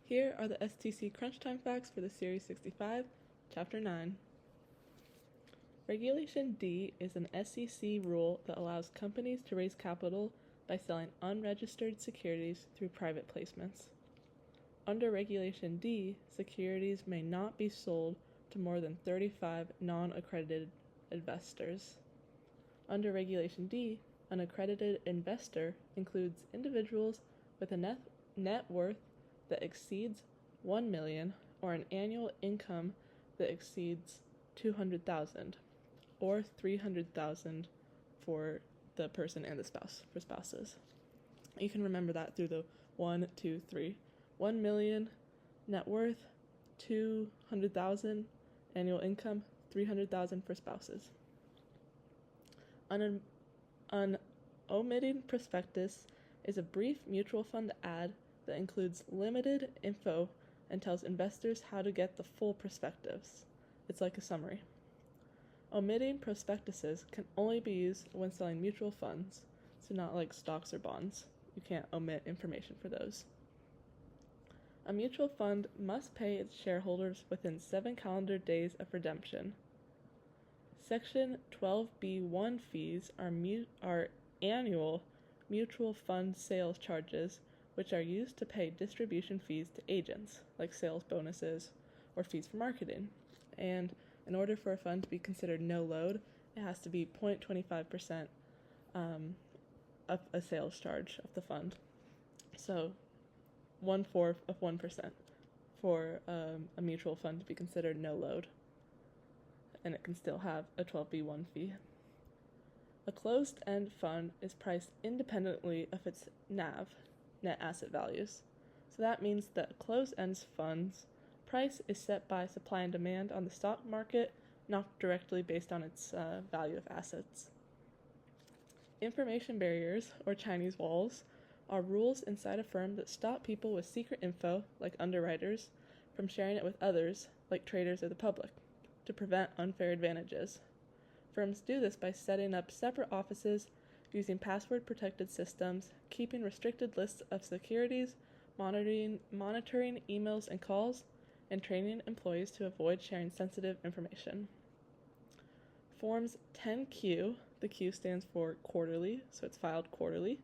Here are the STC crunch time facts for the Series 65, Chapter 9. Regulation D is an SEC rule that allows companies to raise capital by selling unregistered securities through private placements. Under Regulation D, securities may not be sold to more than 35 non-accredited investors. Under Regulation D, an accredited investor includes individuals with a net worth that exceeds $1 million or an annual income that exceeds $200,000 or $300,000 for the person and the spouse, for spouses. You can remember that through the 1, 2, 3. 1 million net worth, 200,000 annual income, 300,000 for spouses. An omitting prospectus is a brief mutual fund ad that includes limited info and tells investors how to get the full prospectus. It's like a summary. Omitting prospectuses can only be used when selling mutual funds, so not like stocks or bonds. You can't omit information for those. A mutual fund must pay its shareholders within 7 calendar days of redemption. Section 12B1 fees are annual mutual fund sales charges, which are used to pay distribution fees to agents, like sales bonuses or fees for marketing. And in order for a fund to be considered no load, it has to be 0.25% of a sales charge of the fund. So 1/4 of 1% for a mutual fund to be considered no load. And it can still have a 12B1 fee. A closed-end fund is priced independently of its NAV, net asset values. So that means that a closed-end fund's price is set by supply and demand on the stock market, not directly based on its value of assets. Information barriers, or Chinese walls, are rules inside a firm that stop people with secret info, like underwriters, from sharing it with others, like traders or the public, to prevent unfair advantages. Firms do this by setting up separate offices, using password-protected systems, keeping restricted lists of securities, monitoring emails and calls, and training employees to avoid sharing sensitive information. Forms 10Q, the Q stands for quarterly, so it's filed quarterly,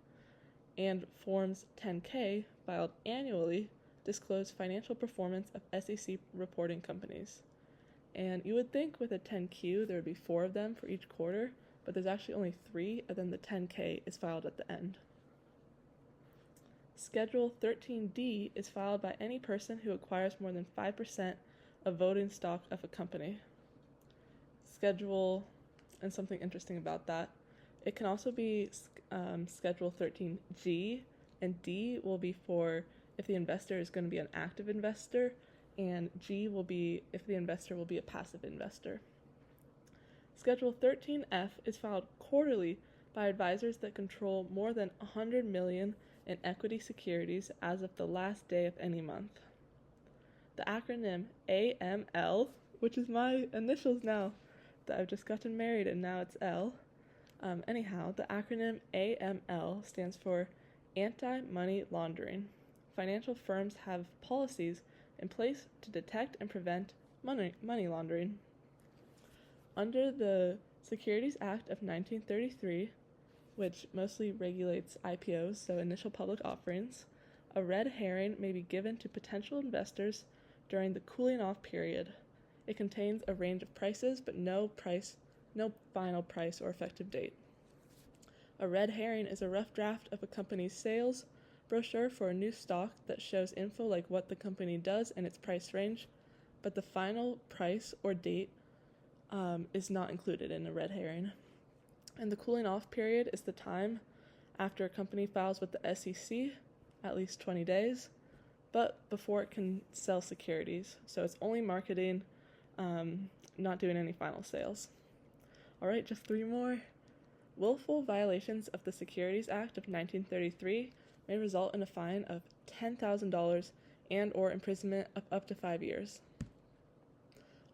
and Forms 10K, filed annually, disclose financial performance of SEC reporting companies. And you would think with a 10Q there would be 4 of them for each quarter, but there's actually only 3, and then the 10K is filed at the end. Schedule 13D is filed by any person who acquires more than 5% of voting stock of a company. And something interesting about that, it can also be Schedule 13G, and D will be for if the investor is going to be an active investor, and G will be if the investor will be a passive investor. Schedule 13F is filed quarterly by advisors that control more than $100 million in equity securities as of the last day of any month. The acronym AML, which is my initials now that I've just gotten married and now it's L. The acronym AML stands for Anti-Money Laundering. Financial firms have policies in place to detect and prevent money laundering. Under the Securities Act of 1933, which mostly regulates IPOs, so initial public offerings, a red herring may be given to potential investors during the cooling off period. It contains a range of prices, but no final price or effective date. A red herring is a rough draft of a company's sales brochure for a new stock that shows info like what the company does and its price range, but the final price or date is not included in a red herring. And the cooling off period is the time after a company files with the SEC, at least 20 days, but before it can sell securities. So it's only marketing, not doing any final sales. All right, just 3 more. Willful violations of the Securities Act of 1933 may result in a fine of $10,000 and or imprisonment of up to 5 years.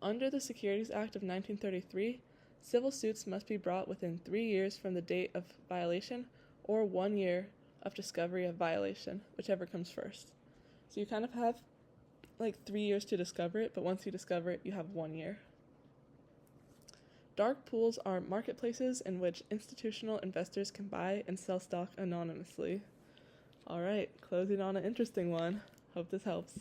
Under the Securities Act of 1933, civil suits must be brought within 3 years from the date of violation or 1 year of discovery of violation, whichever comes first. So you kind of have like 3 years to discover it, but once you discover it, you have 1 year. Dark pools are marketplaces in which institutional investors can buy and sell stock anonymously. All right, closing on an interesting one. Hope this helps.